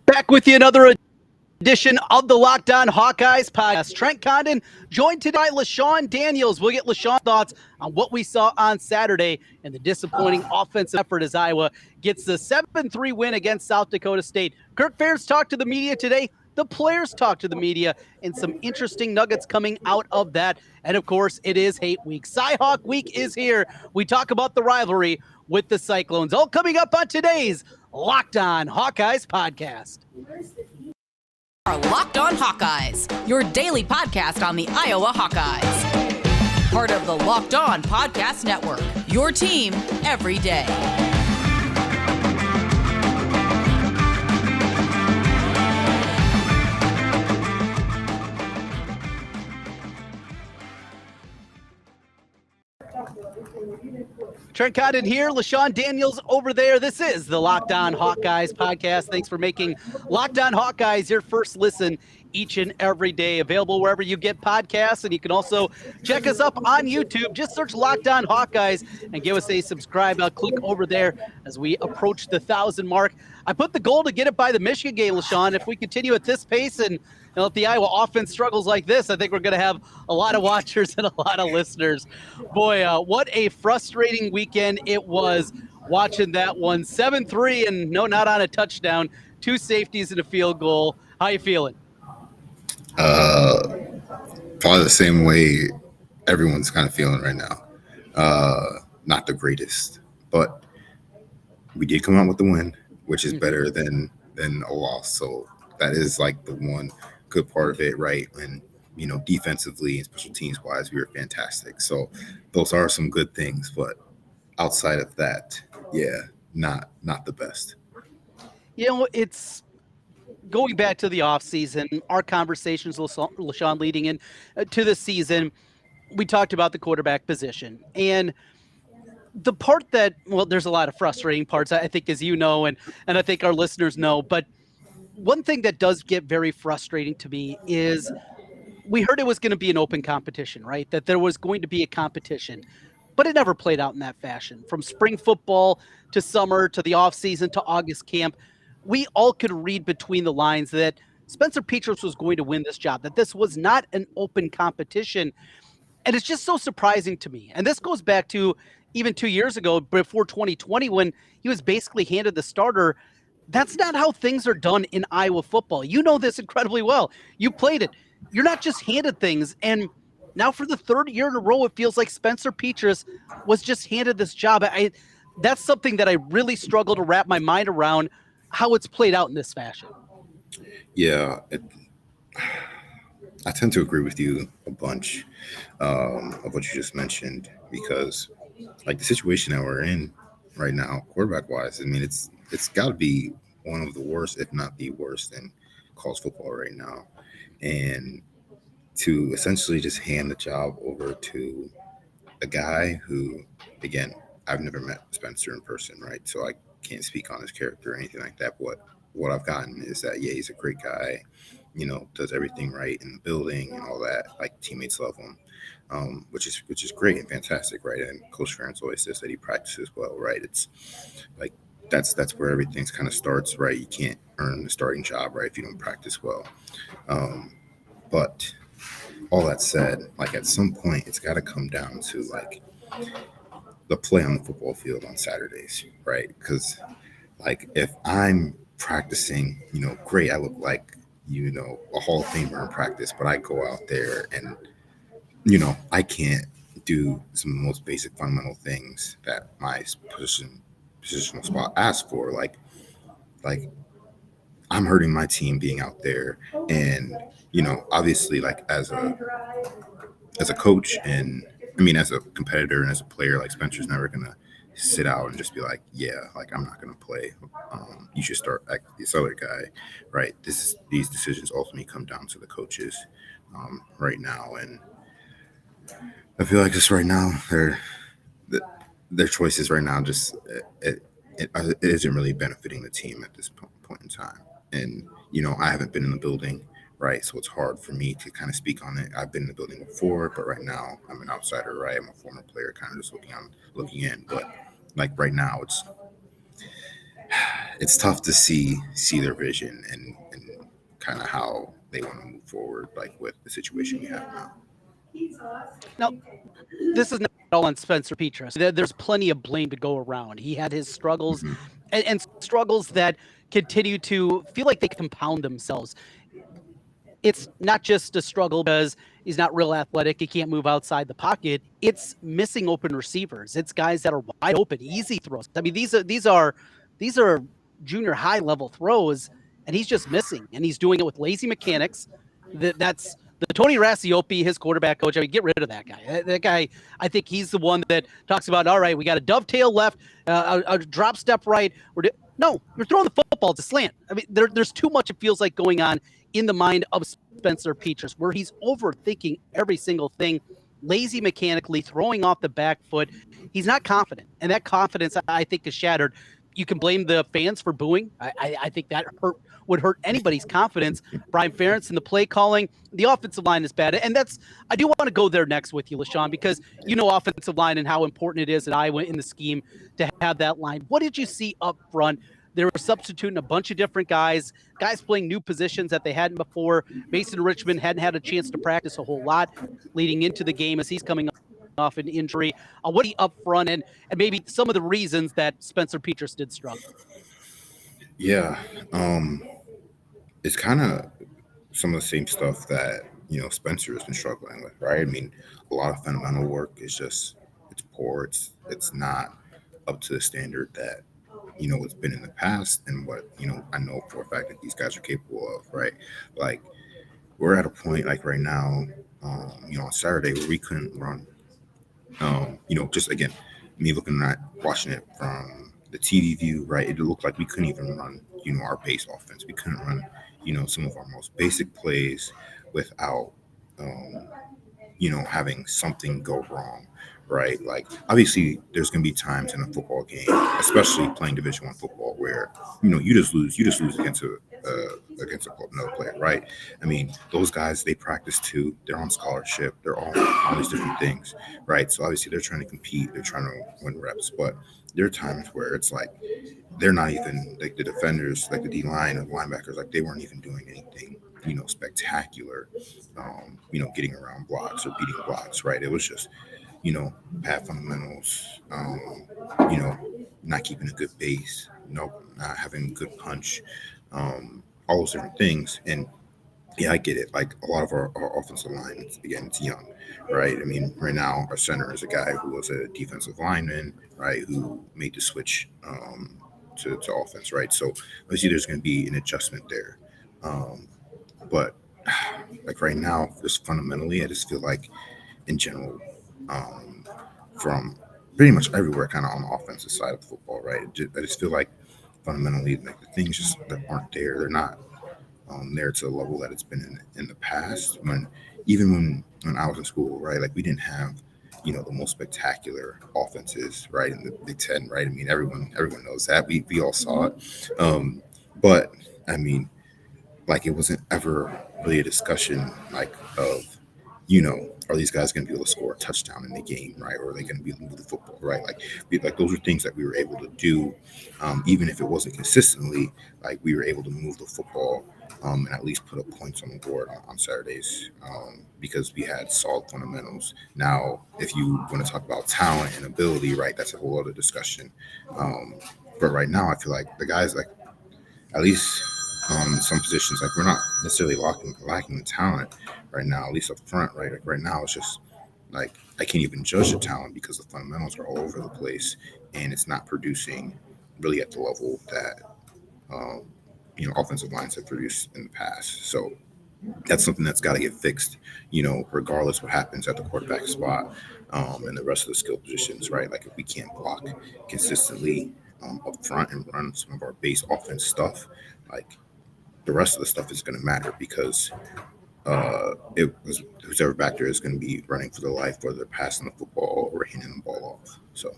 Back with you another edition of the Locked On Hawkeyes podcast. Trent Condon joined today by LeShun Daniels. We'll get LeShun's thoughts on what we saw on Saturday and the disappointing offensive effort as Iowa gets the 7-3 win against South Dakota State. Kirk Ferentz talked to the media today. The players talked to the media, and some interesting nuggets coming out of that. And, of course, it is Hate Week. Cy-Hawk Week is here. We talk about the rivalry with the Cyclones. All coming up on today's Locked On Hawkeyes podcast. Are Locked On Hawkeyes, your daily podcast on the Iowa Hawkeyes. Part of the Locked On Podcast Network, your team every day. Trent Condon here, LeShun Daniels over there. This is the Locked On Hawkeyes podcast. Thanks for making Locked On Hawkeyes your first listen each and every day. Available wherever you get podcasts, and you can also check us up on YouTube. Just search Locked On Hawkeyes and give us a subscribe. Click over there as we approach the 1,000 mark. I put the goal to get it by the Michigan game, LeShun. If we continue at this pace and if the Iowa offense struggles like this, I think we're going to have a lot of watchers and a lot of listeners. Boy, what a frustrating weekend it was watching that one. 7-3 and no, not on a touchdown. 2 safeties and a field goal. How you feeling? Probably the same way everyone's kind of feeling right now. Not the greatest, but we did come out with the win, which is better than a loss. So that is like the one good part of it, right? And, defensively and special teams wise, we were fantastic. So those are some good things, but outside of that, not the best. It's going back to the offseason, our conversations, LeShun, leading in to the season, we talked about the quarterback position. And the part that, there's a lot of frustrating parts, I think, as you know, and I think our listeners know. But one thing that does get very frustrating to me is we heard it was going to be an open competition, right? That there was going to be a competition. But it never played out in that fashion. From spring football to summer to the offseason to August camp, we all could read between the lines that Spencer Petras was going to win this job, that this was not an open competition. And it's just so surprising to me. And this goes back to even 2 years ago, before 2020, when he was basically handed the starter. That's not how things are done in Iowa football. You know this incredibly well. You played it. You're not just handed things. And now for the third year in a row, it feels like Spencer Petras was just handed this job. That's something that I really struggle to wrap my mind around, how it's played out in this fashion. Yeah, I tend to agree with you a bunch of what you just mentioned, because like the situation that we're in right now, quarterback wise, I mean, it's got to be one of the worst, if not the worst, in college football right now. And to essentially just hand the job over to a guy who, again, I've never met Spencer in person, right? So I can't speak on his character or anything like that. But what I've gotten is that, he's a great guy, does everything right in the building and all that. Like, teammates love him, which is great and fantastic, right? And Coach Ferentz always says that he practices well, right? It's like that's where everything kind of starts, right? You can't earn the starting job, right, if you don't practice well. But all that said, like, at some point, it's got to come down to like the play on the football field on Saturdays, right? Because like, if I'm practicing, great, I look like, a Hall of Famer in practice, but I go out there and, I can't do some of the most basic fundamental things that my positional spot asks for. Like I'm hurting my team being out there, and, obviously, like, as a coach and, as a competitor and as a player, like, Spencer's never going to sit out and just be like, I'm not going to play. You should start this other guy, right? These decisions ultimately come down to the coaches right now. And I feel like just right now, their choices right now, just it isn't really benefiting the team at this point in time. And, I haven't been in the building, right? So it's hard for me to kind of speak on it. I've been in the building before, but right now I'm an outsider, right? I'm a former player, kind of just looking in. But like right now, it's tough to see their vision and kind of how they want to move forward, like with the situation we have now. Now, this is not all on Spencer Petras. There's plenty of blame to go around. He had his struggles Mhm. and struggles that continue to feel like they compound themselves. It's not just a struggle because he's not real athletic. He can't move outside the pocket. It's missing open receivers. It's guys that are wide open, easy throws. I mean, these are junior high level throws, and he's just missing. And he's doing it with lazy mechanics. That's the Tony Rasiopi, his quarterback coach. I mean, get rid of that guy. That guy, I think he's the one that talks about, all right, we got a dovetail left, a drop step right. No, you're throwing the football to slant. I mean, there's too much, it feels like, going on in the mind of Spencer Petras, where he's overthinking every single thing, lazy mechanically, throwing off the back foot. He's not confident, and that confidence, I think, is shattered. You can blame the fans for booing. I think that would hurt anybody's confidence. Brian Ferentz and the play calling, the offensive line is bad. And I do want to go there next with you, LeShun, because you know offensive line and how important it is at Iowa in the scheme to have that line. What did you see up front? They were substituting a bunch of different guys playing new positions that they hadn't before. Mason Richmond hadn't had a chance to practice a whole lot leading into the game as he's coming off an injury. What do you up front and maybe some of the reasons that Spencer Petras did struggle? Yeah, it's kind of some of the same stuff that Spencer has been struggling with, right? I mean, a lot of fundamental work is it's poor. It's not up to the standard that it's been in the past, and what I know for a fact that these guys are capable of, right? Like, we're at a point like right now, on Saturday where we couldn't run. Just again, me watching it from the TV view, right? It looked like we couldn't even run, our base offense. We couldn't run, some of our most basic plays without, having something go wrong, right? Like, obviously, there's going to be times in a football game, especially playing Division I football, where you just lose against another player, right? I mean, those guys, they practice too. They're on scholarship. They're all these different things, right? So obviously, they're trying to compete. They're trying to win reps, but there are times where it's like they're not even, like, the defenders, like the D line of linebackers, like they weren't even doing anything spectacular, getting around blocks or beating blocks, right? It was just bad fundamentals, not keeping a good base, not having good punch, all those different things. And yeah, I get it. Like, a lot of our offensive line, again, it's young, right? I mean, right now our center is a guy who was a defensive lineman, right, who made the switch to offense, right? So obviously there's going to be an adjustment there. But like right now, just fundamentally, I just feel like in general, from pretty much everywhere, kind of on the offensive side of football, right? I just feel like fundamentally, like, the things just that aren't there. They're not there to the level that it's been in the past. When I was in school, right? Like, we didn't have the most spectacular offenses, right, in the Big Ten, right? I mean, everyone knows that. We all saw it. But I mean, like, it wasn't ever really a discussion like of, are these guys going to be able to score a touchdown in the game, right? Or are they going to be able to move the football, right? Like those are things that we were able to do, even if it wasn't consistently. Like, we were able to move the football and at least put up points on the board on Saturdays because we had solid fundamentals. Now, if you want to talk about talent and ability, right, that's a whole other discussion. But right now, I feel like the guys, like, at least in some positions, like, we're not necessarily lacking the talent right now, at least up front, right? Like, right now, it's just like I can't even judge the talent because the fundamentals are all over the place, and it's not producing really at the level that offensive lines have produced in the past. So that's something that's got to get fixed, regardless what happens at the quarterback spot and the rest of the skill positions, right? Like, if we can't block consistently up front and run some of our base offense stuff, like, the rest of the stuff is going to matter because whoever back there is going to be running for their life, whether they're passing the football or handing the ball off. So,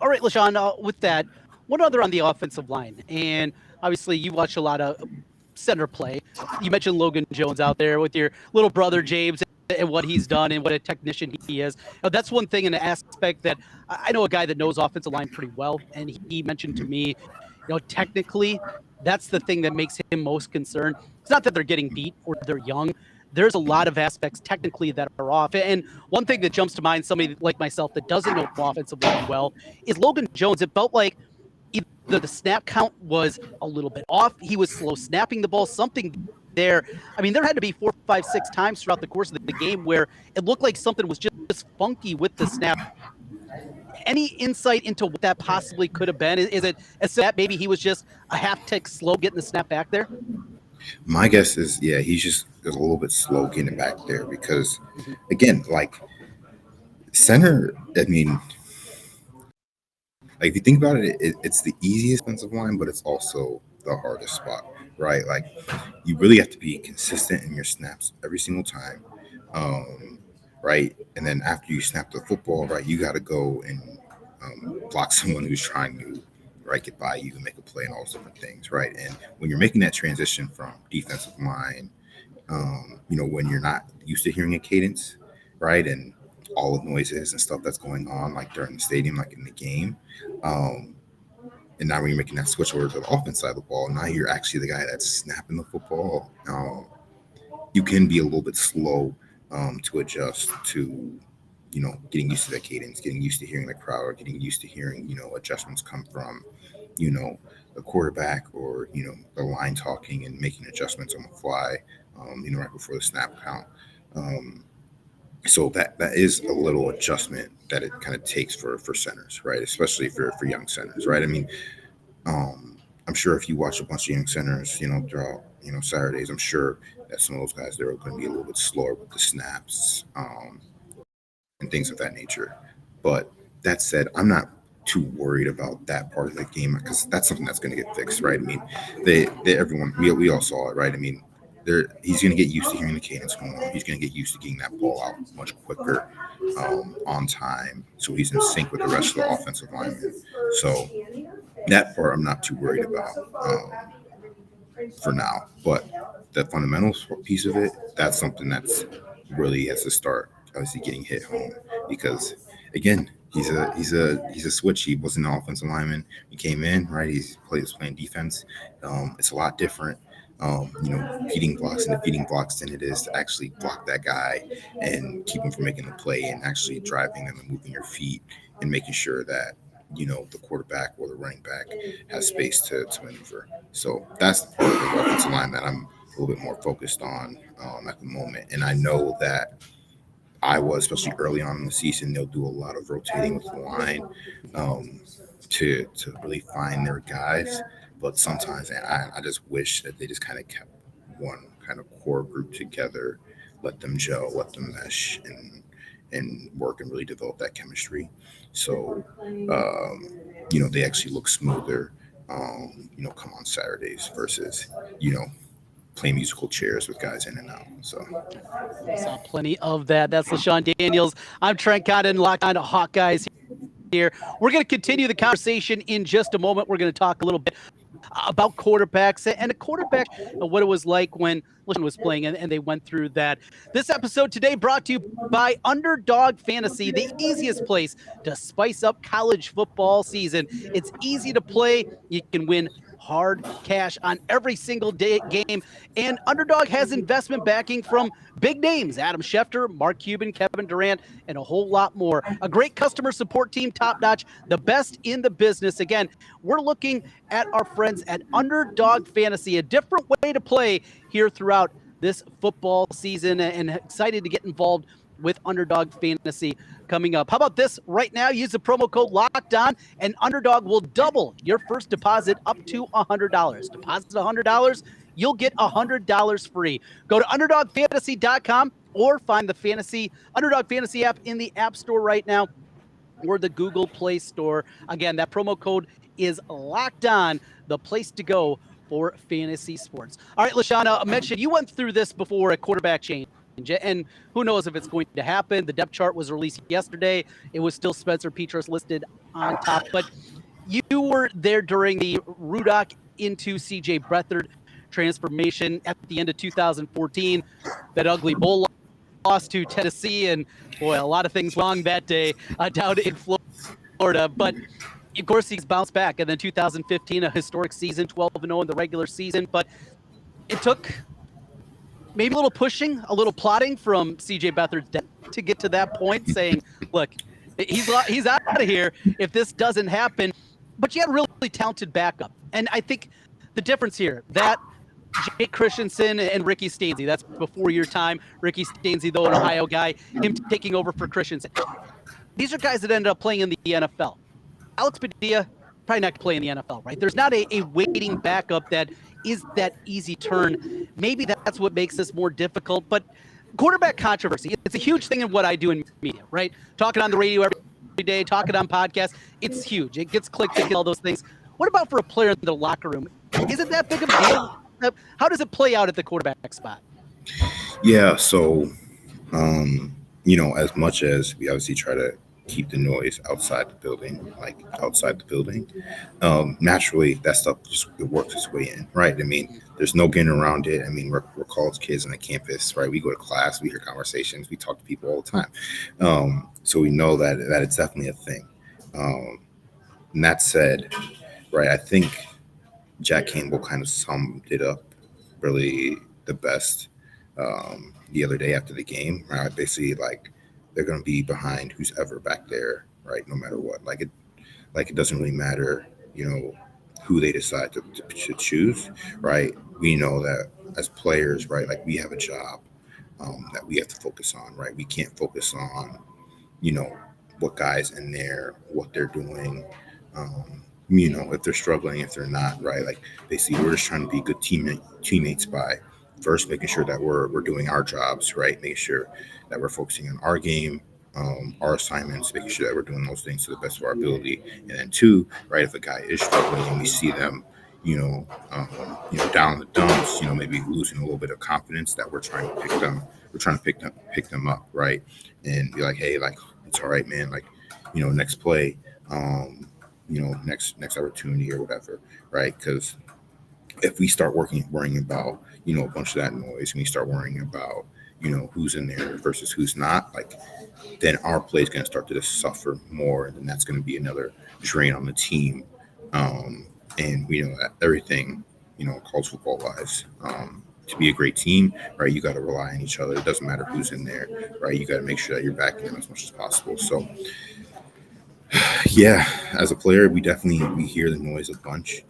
All right, LeShun, with that, one other on the offensive line. And obviously, you watch a lot of center play. You mentioned Logan Jones out there with your little brother, James, and what he's done and what a technician he is. That's one thing in an aspect that I know a guy that knows offensive line pretty well. And he mentioned to me, technically, that's the thing that makes him most concerned. It's not that they're getting beat or they're young. There's a lot of aspects technically that are off. And one thing that jumps to mind, somebody like myself that doesn't know offensive line well, is Logan Jones. It felt like either the snap count was a little bit off, he was slow snapping the ball, something there. I mean, there had to be 4, 5, 6 times throughout the course of the game where it looked like something was just funky with the snap. Any insight into what that possibly could have been? Is it as that maybe he was just a half tick slow getting the snap back there? My guess is, yeah, he's just a little bit slow getting back there because, again, like center, I mean, like if you think about it, it's the easiest offensive line, but it's also the hardest spot, right? Like you really have to be consistent in your snaps every single time, right? And then after you snap the football, right, you got to go and block someone who's trying to, right, get by you and make a play and all those different things, right? And when you're making that transition from defensive line, when you're not used to hearing a cadence, right, and all the noises and stuff that's going on, like during the stadium, like in the game, and now when you're making that switch over to the offense side of the ball, now you're actually the guy that's snapping the football. You can be a little bit slow to adjust to, getting used to that cadence, getting used to hearing the crowd, or getting used to hearing, adjustments come from, the quarterback or, the line talking and making adjustments on the fly, right before the snap count. So that is a little adjustment that it kind of takes for centers, right? Especially for young centers, right? I mean, I'm sure if you watch a bunch of young centers, throughout, Saturdays, I'm sure that some of those guys, they're going to be a little bit slower with the snaps and things of that nature. But that said, I'm not too worried about that part of the game because that's something that's going to get fixed, right? I mean, everyone, we all saw it, right? I mean, he's going to get used to hearing the cadence going on. He's going to get used to getting that ball out much quicker on time, so he's in sync with the rest of the offensive linemen. So that part I'm not too worried about for now. But the fundamentals piece of it, that's something that's really has to start obviously getting hit home because, again, he's a switch. He wasn't an offensive lineman. He came in, right? He's playing defense. It's a lot different. Feeding blocks and defeating blocks than it is to actually block that guy and keep him from making the play and actually driving them and moving your feet and making sure that, the quarterback or the running back has space to maneuver. So that's the part of the offensive line that I'm a little bit more focused on at the moment. And I know that especially early on in the season, they'll do a lot of rotating with the line to really find their guys. But sometimes I just wish that they just kind of kept one kind of core group together, let them gel, let them mesh, and work and really develop that chemistry. So, they actually look smoother, come on Saturdays versus, play musical chairs with guys in and out. So I saw plenty of that. That's LeShun Daniels. I'm Trent Condon, locked on to Hawkeyes here. We're going to continue the conversation in just a moment. We're going to talk a little bit about quarterbacks and a quarterback, what it was like when LeShun was playing and they went through that. This episode today brought to you by Underdog Fantasy, the easiest place to spice up college football season. It's easy to play. You can win hard cash on every single game. And Underdog has investment backing from big names, Adam Schefter, Mark Cuban, Kevin Durant, and a whole lot more. A great customer support team, top-notch, the best in the business. Again, we're looking at our friends at Underdog Fantasy, a different way to play here throughout this football season, and excited to get involved with Underdog Fantasy coming up. How about this right now? Use the promo code LOCKEDON and Underdog will double your first deposit up to $100. Deposit $100, you'll get $100 free. Go to UnderdogFantasy.com or find the Underdog Fantasy app in the App Store right now or the Google Play Store. Again, that promo code is Locked On, the place to go for fantasy sports. All right, LeShun, I mentioned you went through this before, a quarterback change. And who knows if it's going to happen. The depth chart was released yesterday. It was still Spencer Petras listed on top. But you were there during the Rudock into C.J. Beathard transformation at the end of 2014. That ugly bowl loss to Tennessee. And, boy, a lot of things wrong that day down in Florida. But Of course, he's bounced back. And then 2015, a historic season, 12-0 in the regular season. But it took maybe a little pushing, a little plotting from C.J. Beathard's dad to get to that point, saying, look, he's out of here if this doesn't happen. But you had a really talented backup. And I think the difference here, that Jake Christensen and Ricky Stanzi, that's before your time. Ricky Stanzi, though, an Ohio guy, him taking over for Christensen. These are guys that ended up playing in the NFL. Alex Padilla, probably not playing in the NFL, right? There's not a waiting backup that is that easy turn. Maybe that's what makes this more difficult. But quarterback controversy, it's a huge thing in what I do in media, right? Talking on the radio every day, talking on podcasts, it's huge. It gets clicked, it gets all those things. What about for a player in the locker room? Is it that big of a deal? How does it play out at the quarterback spot? Yeah, so, as much as we obviously try to keep the noise outside the building, naturally that stuff just it works its way in, right? I mean, there's no getting around it. I mean, we're college kids on the campus, right? We go to class, we hear conversations, we talk to people all the time. So we know that it's definitely a thing. And that said, right, I think Jack Campbell kind of summed it up really the best the other day after the game. Right? Basically, like, they're going to be behind who's ever back there, right? No matter what. Like it doesn't really matter, who they decide to choose, right? We know that as players, right, like we have a job that we have to focus on, right? We can't focus on, what guys in there, what they're doing, if they're struggling, if they're not, right? Like basically we're just trying to be good teammates by first making sure that we're doing our jobs, right? Making sure that we're focusing on our game, our assignments, making sure that we're doing those things to the best of our ability. And then two, right, if a guy is struggling and we see them, down in the dumps, maybe losing a little bit of confidence, that we're trying to pick them up, right? And be like, hey, like, it's all right, man. Like, next play, next opportunity or whatever, right? Because if we start worrying about, a bunch of that noise, and we start worrying about, who's in there versus who's not, like, then our play is going to start to just suffer more, and then that's going to be another drain on the team. And we know that everything, college football wise, to be a great team, right, you got to rely on each other. It doesn't matter who's in there, right? You got to make sure that you're backing them as much as possible. So, yeah, as a player, we hear the noise a bunch,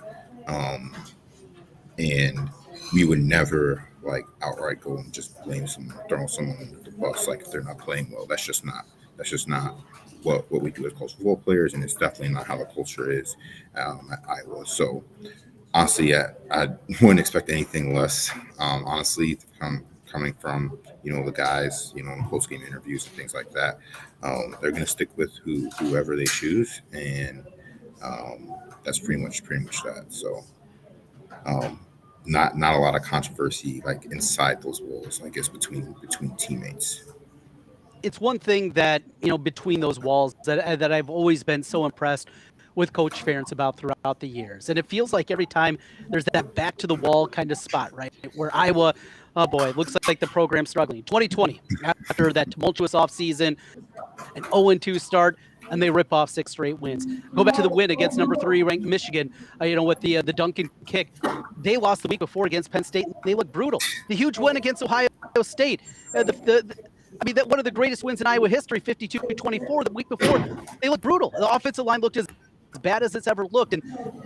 and we would never like outright go and just blame someone, throw someone under the bus, like if they're not playing well. That's just not what we do as college football players, and it's definitely not how the culture is at Iowa. So honestly, I wouldn't expect anything less. Honestly, coming from the guys, in post-game interviews and things like that, they're going to stick with whoever they choose, and that's pretty much that. So not a lot of controversy like inside those walls, I guess, between teammates. It's one thing that, between those walls that I've always been so impressed with Coach Ferentz about throughout the years. And it feels like every time there's that back to the wall kind of spot, right? Where Iowa, oh boy, it looks like the program's struggling. 2020, after that tumultuous offseason, an 0-2 start, and they rip off 6 straight wins. Go back to the win against number 3 ranked Michigan, with the Duncan kick. They lost the week before against Penn State. They looked brutal. The huge win against Ohio State. That one of the greatest wins in Iowa history, 52-24 the week before. They looked brutal. The offensive line looked as bad as it's ever looked.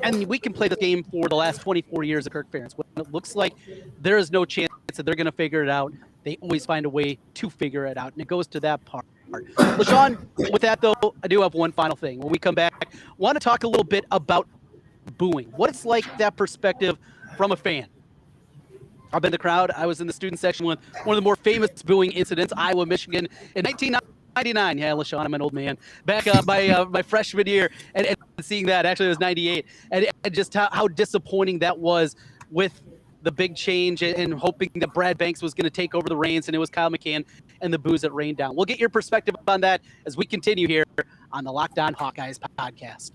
And we can play this game for the last 24 years of Kirk Ferentz. When it looks like there is no chance that they're going to figure it out, they always find a way to figure it out. And it goes to that part. LeShun, with that, though, I do have one final thing. When we come back, I want to talk a little bit about booing. What it's like, that perspective from a fan. I've been in the crowd. I was in the student section with one of the more famous booing incidents, Iowa, Michigan, in 1999. Yeah, LeShun, I'm an old man. Back my freshman year, and seeing that, actually it was 98, and just how disappointing that was with the big change and hoping that Brad Banks was going to take over the reins, and it was Kyle McCann and the boos that rained down. We'll get your perspective on that as we continue here on the Locked On Hawkeyes podcast.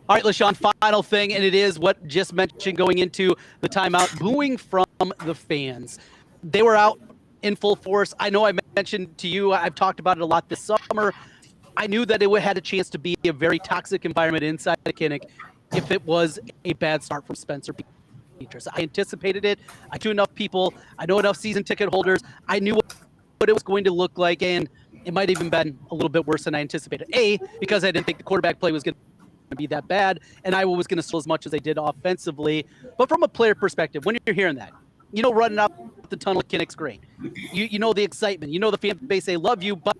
All right, LeShun, final thing, and it is what just mentioned going into the timeout, booing from the fans. They were out in full force. I know I mentioned to you, I've talked about it a lot this summer. I knew that it had a chance to be a very toxic environment inside of Kinnick if it was a bad start from Spencer Petras. I anticipated it. I knew enough people. I know enough season ticket holders. I knew what it was going to look like, and it might even been a little bit worse than I anticipated. Because I didn't think the quarterback play was going to be that bad, and Iowa was going to slow as much as they did offensively. But from a player perspective, when you're hearing that, running out the tunnel at Kinnick's great. You know the excitement. You know the fan base, they love you, but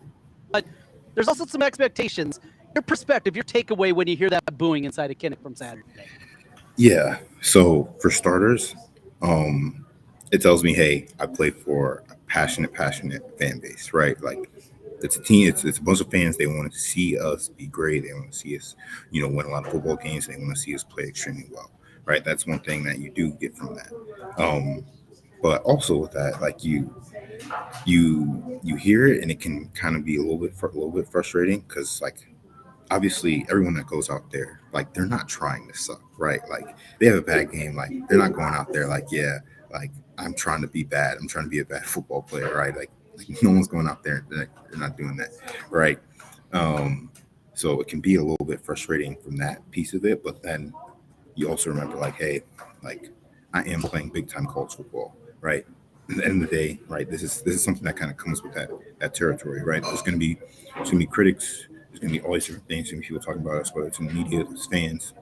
there's also some expectations. Your perspective, your takeaway when you hear that booing inside of Kinnick from Saturday. Yeah. So for starters, it tells me, hey, I play for a passionate fan base, right? Like it's a team, it's a bunch of fans. They want to see us be great. They want to see us, win a lot of football games. They want to see us play extremely well, right? That's one thing that you do get from that. But also with that, like you hear it and it can kind of be a little bit frustrating because like obviously everyone that goes out there, like they're not trying to suck, right? Like they have a bad game, like they're not going out there like, yeah, like I'm trying to be bad. I'm trying to be a bad football player, right? Like no one's going out there. They're not doing that, right? So it can be a little bit frustrating from that piece of it, but then you also remember like, hey, like I am playing big time college football, right? At the end of the day, right? This is something that kind of comes with that territory, right? There's gonna be critics. There's gonna be all these different things. There's gonna be people talking about us, whether it's in the media, it's fans,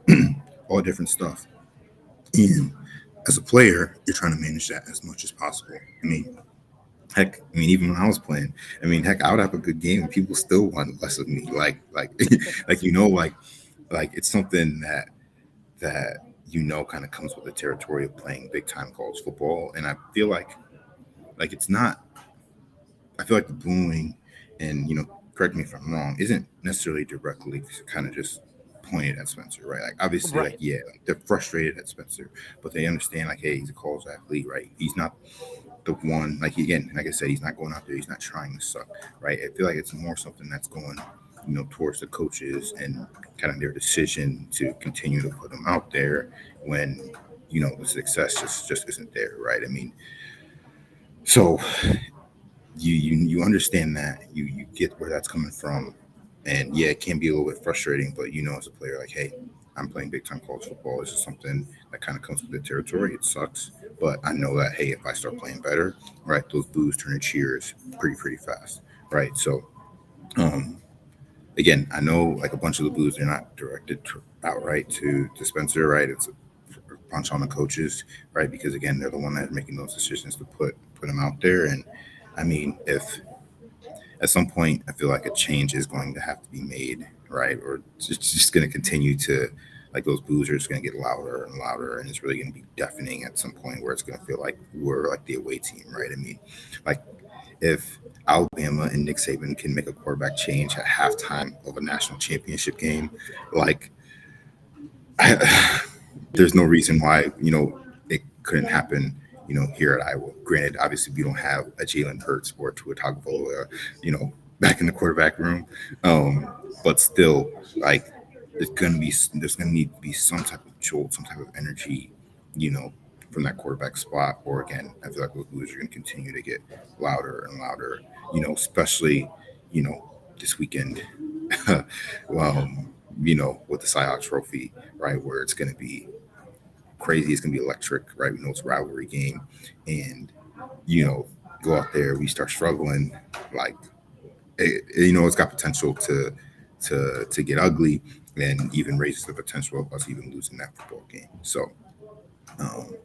all different stuff. And as a player, you're trying to manage that as much as possible. Even when I was playing, heck, I would have a good game and people still want less of me. Like it's something that kind of comes with the territory of playing big time college football. And I feel like it's not. I feel like the booing, and correct me if I'm wrong, isn't necessarily directly kind of just pointed at Spencer, right? Like obviously, Right. they're frustrated at Spencer, but they understand like, hey, he's a college athlete, right? He's not the one, like I said, he's not going out there, he's not trying to suck, right? I feel like it's more something that's going, towards the coaches and kind of their decision to continue to put him out there when the success just isn't there, right? So you understand that, you get where that's coming from, and yeah, it can be a little bit frustrating, but as a player, like, hey, I'm playing big time college football. This is something that kind of comes with the territory. It sucks, but I know that, hey, if I start playing better, right, those boos turn to cheers pretty fast, right? So, again, I know like a bunch of the boos are not directed outright to Spencer, right? It's a bunch on the coaches, right? Because again, they're the one that's making those decisions to put him out there. And if at some point I feel like a change is going to have to be made, right? Or it's just going to continue to, like, those boos are just going to get louder and louder, and it's really going to be deafening at some point where it's going to feel like we're like the away team, right? Like if Alabama and Nick Saban can make a quarterback change at halftime of a national championship game, like there's no reason why, it couldn't happen, here at Iowa. Granted, obviously we don't have a Jalen Hurts or a Tua Tagovailoa, back in the quarterback room. But still, like, there's going to need to be some type of jolt, some type of energy, from that quarterback spot. Or again, I feel like those boos are going to continue to get louder and louder, especially, this weekend, with the Cy Trophy, right, where it's going to be crazy. It's going to be electric, right? We know it's a rivalry game, and, go out there, we start struggling, like, it's got potential to get ugly, and even raises the potential of us even losing that football game. So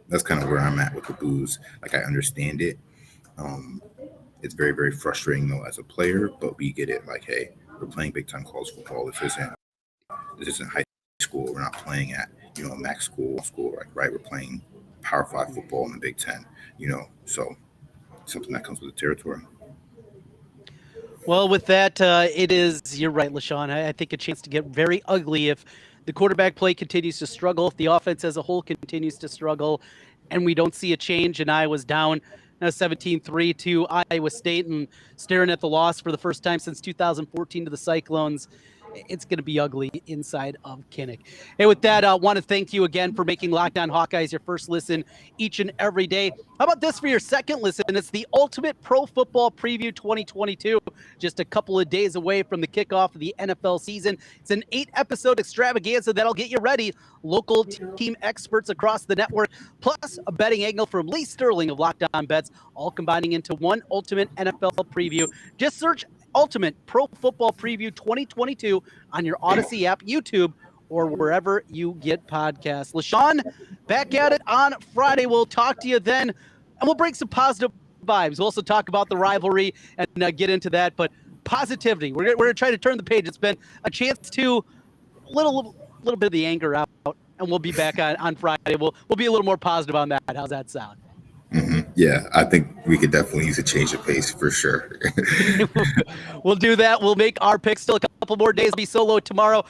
that's kind of where I'm at with the boos. Like, I understand it. It's very, very frustrating though as a player, but we get it. Like, hey, we're playing big time college football. This isn't high school. We're not playing at a MAC school, right? We're playing Power 5 football in the Big Ten. So something that comes with the territory. Well, with that, you're right, LeShun. I think a chance to get very ugly if the quarterback play continues to struggle, if the offense as a whole continues to struggle, and we don't see a change. And Iowa's down 17-3 to Iowa State and staring at the loss for the first time since 2014 to the Cyclones. it's going to be ugly inside of Kinnick. Hey, with that, I want to thank you again for making Locked On Hawkeyes your first listen each and every day. How about this for your second listen? It's the Ultimate Pro Football Preview 2022, just a couple of days away from the kickoff of the NFL season. It's an 8-episode extravaganza that'll get you ready. Local team experts across the network, plus a betting angle from Lee Sterling of Locked On Bets, all combining into one ultimate NFL preview. Just search Ultimate Pro Football Preview 2022 on your Odyssey app, YouTube, or wherever you get podcasts. LeShun, back at it on Friday. We'll talk to you then, and we'll bring some positive vibes. We'll also talk about the rivalry and get into that, but positivity. We're going to try to turn the page. It's been a chance to little bit of the anger out, and we'll be back on Friday. We'll be a little more positive on that. How's that sound? Mm-hmm. Yeah, I think we could definitely use a change of pace for sure. We'll do that. We'll make our picks still a couple more days. I'll be solo tomorrow.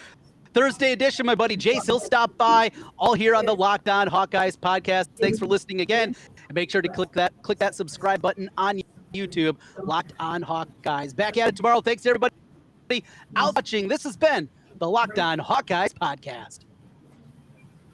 Thursday edition, my buddy Jace, he'll stop by, all here on the Locked On Hawkeyes podcast. Thanks for listening again. And make sure to click that subscribe button on YouTube, Locked On Hawkeyes. Back at it tomorrow. Thanks, everybody, out watching. This has been the Locked On Hawkeyes podcast.